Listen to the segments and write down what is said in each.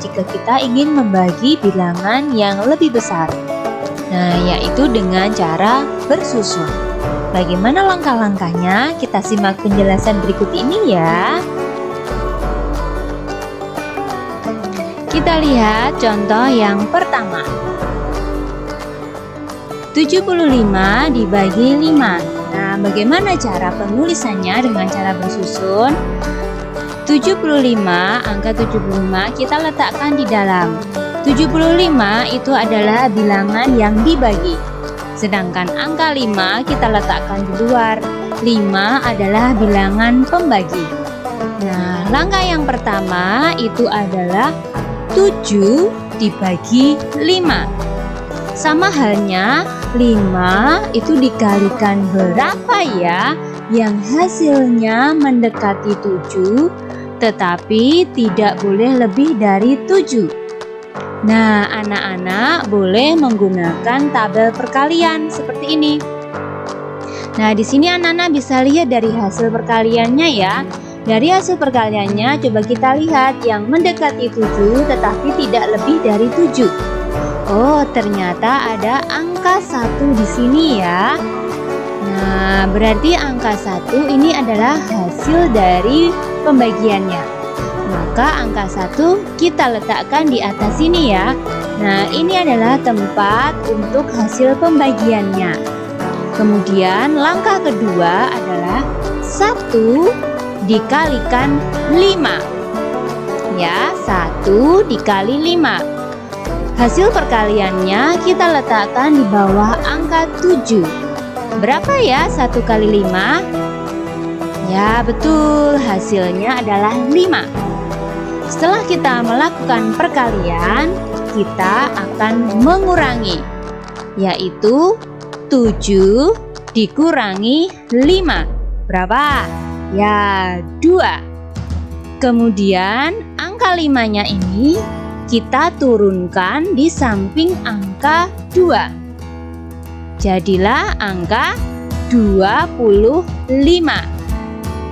jika kita ingin membagi bilangan yang lebih besar. Nah, yaitu dengan cara bersusun. Bagaimana langkah-langkahnya? Kita simak penjelasan berikut ini ya. Kita lihat contoh yang pertama. 75 dibagi 5. Nah, bagaimana cara penulisannya dengan cara bersusun? 75, angka 75 kita letakkan di dalam. 75 itu adalah bilangan yang dibagi. Sedangkan angka 5 kita letakkan di luar. 5 adalah bilangan pembagi. Nah, langkah yang pertama itu adalah 7 dibagi 5. Sama halnya 5 itu dikalikan berapa ya? Yang hasilnya mendekati 7, tetapi tidak boleh lebih dari 7. Nah, anak-anak boleh menggunakan tabel perkalian seperti ini. Nah, di sini anak-anak bisa lihat dari hasil perkaliannya ya. Dari hasil perkaliannya coba kita lihat yang mendekati 7 tetapi tidak lebih dari 7. Oh, ternyata ada angka 1 di sini ya. Nah, berarti angka 1 ini adalah hasil dari pembagiannya. Maka angka 1 kita letakkan di atas sini ya. Nah, ini adalah tempat untuk hasil pembagiannya. Kemudian langkah kedua adalah 1 dikalikan 5. Ya, 1 dikali 5. Hasil perkaliannya kita letakkan di bawah angka 7. Berapa ya 1 kali 5? Ya, betul, hasilnya adalah 5. Setelah kita melakukan perkalian, kita akan mengurangi, yaitu 7 dikurangi 5. Berapa? Ya, 2. Kemudian angka 5-nya ini kita turunkan di samping angka 2. Jadilah angka 25.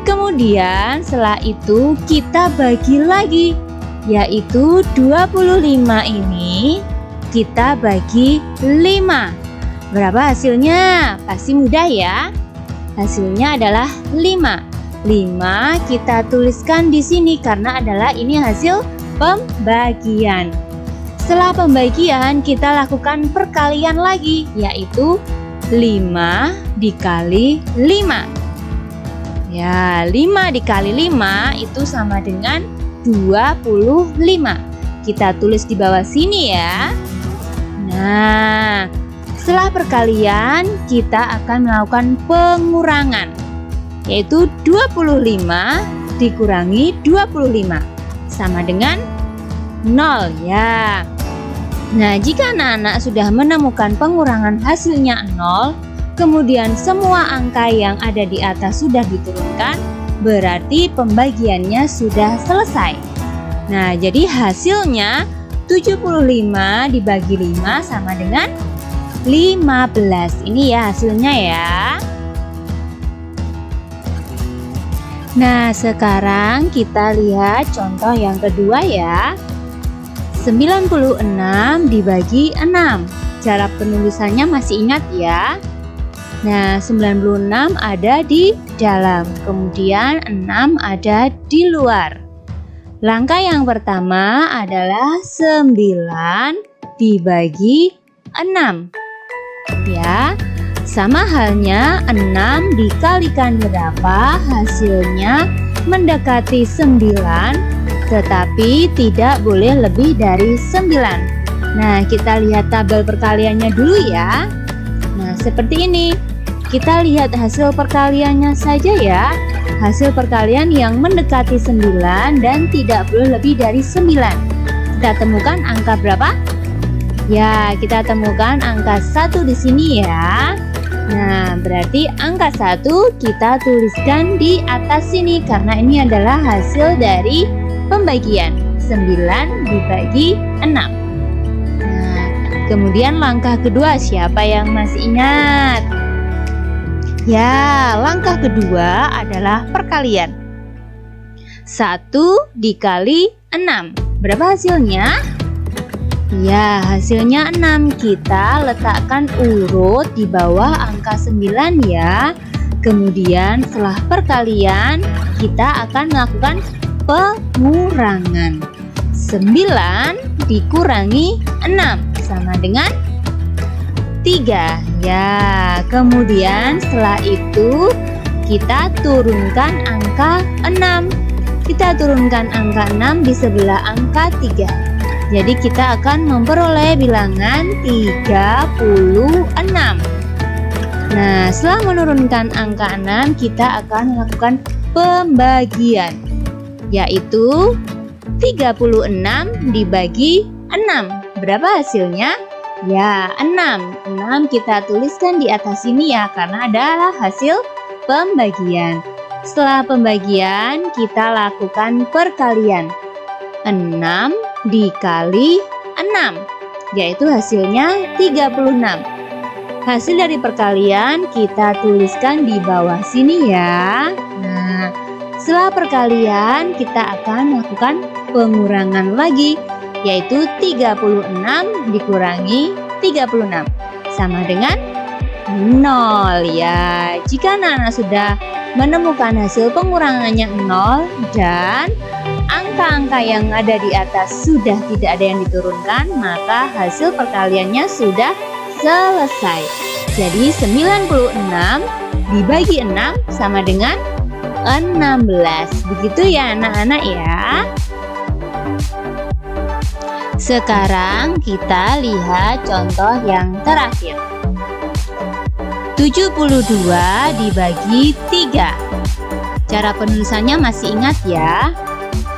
Kemudian setelah itu kita bagi lagi, yaitu 25 ini kita bagi 5. Berapa hasilnya? Pasti mudah ya. Hasilnya adalah 5. 5 kita tuliskan di sini karena adalah ini hasil pembagian. Setelah pembagian kita lakukan perkalian lagi, yaitu 5 dikali 5. Ya, 5 dikali 5 itu sama dengan 25. Kita tulis di bawah sini ya. Nah, setelah perkalian kita akan melakukan pengurangan, yaitu 25 dikurangi 25 sama dengan 0 ya. Nah, jika anak-anak sudah menemukan pengurangan hasilnya 0, kemudian semua angka yang ada di atas sudah diturunkan, berarti pembagiannya sudah selesai. Nah, jadi hasilnya 75 dibagi 5 sama dengan 15. Ini ya hasilnya ya. Nah, sekarang kita lihat contoh yang kedua ya. 96 dibagi 6. Cara penulisannya masih ingat ya? Nah, 96 ada di dalam, kemudian 6 ada di luar. Langkah yang pertama adalah 9 dibagi 6. Ya, sama halnya 6 dikalikan berapa, hasilnya mendekati 9, tetapi tidak boleh lebih dari 9. Nah, kita lihat tabel perkaliannya dulu ya. Nah, seperti ini. Kita lihat hasil perkaliannya saja ya. Hasil perkalian yang mendekati 9 dan tidak boleh lebih dari 9. Kita temukan angka berapa? Ya, kita temukan angka 1 di sini ya. Nah, berarti angka 1 kita tuliskan di atas sini karena ini adalah hasil dari pembagian. 9 dibagi 6. Nah, kemudian langkah kedua, siapa yang masih ingat? Ya, langkah kedua adalah perkalian. 1 dikali 6. Berapa hasilnya? Ya, hasilnya 6. Kita letakkan urut di bawah angka 9 ya. Kemudian setelah perkalian, kita akan melakukan pengurangan. 9 dikurangi 6 sama dengan 3. Ya, kemudian setelah itu kita turunkan angka 6. Kita turunkan angka 6 di sebelah angka 3. Jadi kita akan memperoleh bilangan 36. Nah, setelah menurunkan angka 6, kita akan melakukan pembagian, yaitu 36 dibagi 6. Berapa hasilnya? Ya, 6. 6 kita tuliskan di atas sini ya, karena adalah hasil pembagian. Setelah pembagian, kita lakukan perkalian. 6 dikali 6, yaitu hasilnya 36. Hasil dari perkalian kita tuliskan di bawah sini ya. Nah, setelah perkalian kita akan melakukan pengurangan lagi, yaitu 36 dikurangi 36 sama dengan 0 ya. Jika anak-anak sudah menemukan hasil pengurangannya 0 dan angka-angka yang ada di atas sudah tidak ada yang diturunkan, maka hasil perkaliannya sudah selesai. Jadi 96 dibagi 6 sama dengan 16. Begitu ya anak-anak ya. Sekarang kita lihat contoh yang terakhir. 72 dibagi 3. Cara penulisannya masih ingat ya?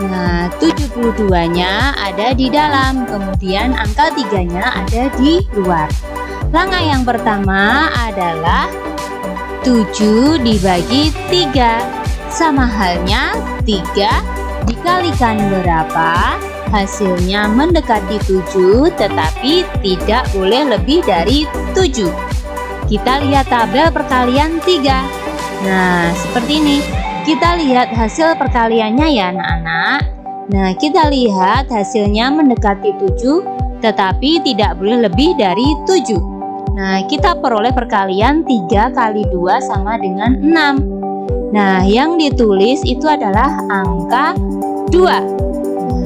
Nah, 72-nya ada di dalam, kemudian angka 3-nya ada di luar. Langkah yang pertama adalah 7 dibagi 3. Sama halnya 3 dikalikan berapa? Hasilnya mendekati 7, tetapi tidak boleh lebih dari 7. Kita lihat tabel perkalian 3. Nah, seperti ini. Kita lihat hasil perkaliannya ya anak-anak. Nah, kita lihat hasilnya mendekati 7, tetapi tidak boleh lebih dari 7. Nah, kita peroleh perkalian 3 kali 2 sama dengan 6. Nah, yang ditulis itu adalah angka 2.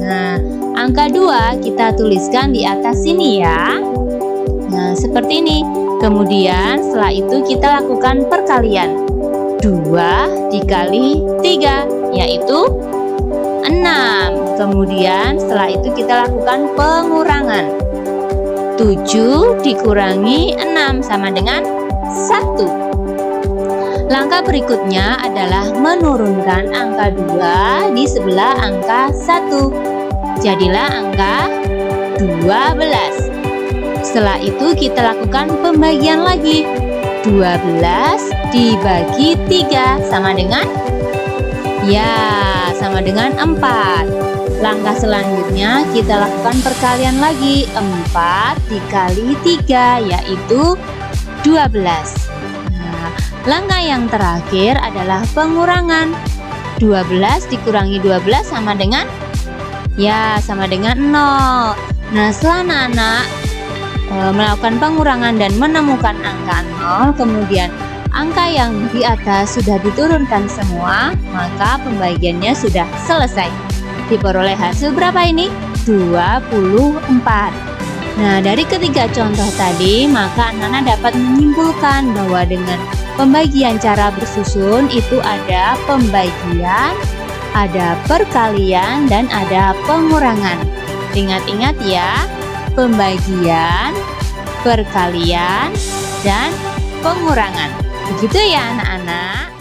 Nah, angka 2 kita tuliskan di atas sini ya. Nah, seperti ini. Kemudian setelah itu kita lakukan perkalian. 2 dikali 3, yaitu 6. Kemudian setelah itu kita lakukan pengurangan. 7 dikurangi 6 sama dengan 1. Langkah berikutnya adalah menurunkan angka 2 di sebelah angka 1. Jadilah angka 12. Setelah itu kita lakukan pembagian lagi. 12 dibagi 3 sama dengan, ya, sama dengan 4. Langkah selanjutnya kita lakukan perkalian lagi. 4 dikali 3 yaitu 12. Nah, langkah yang terakhir adalah pengurangan. 12 dikurangi 12 sama dengan, ya, sama dengan 0. Nah, setelah anak-anak melakukan pengurangan dan menemukan angka 0, kemudian angka yang di atas sudah diturunkan semua, maka pembagiannya sudah selesai. Diperoleh hasil berapa ini? 24. Nah, dari ketiga contoh tadi, maka anak-anak dapat menyimpulkan bahwa dengan pembagian cara bersusun itu ada pembagian, ada perkalian, dan ada pengurangan. Ingat-ingat ya, pembagian, perkalian, dan pengurangan. Begitu ya anak-anak.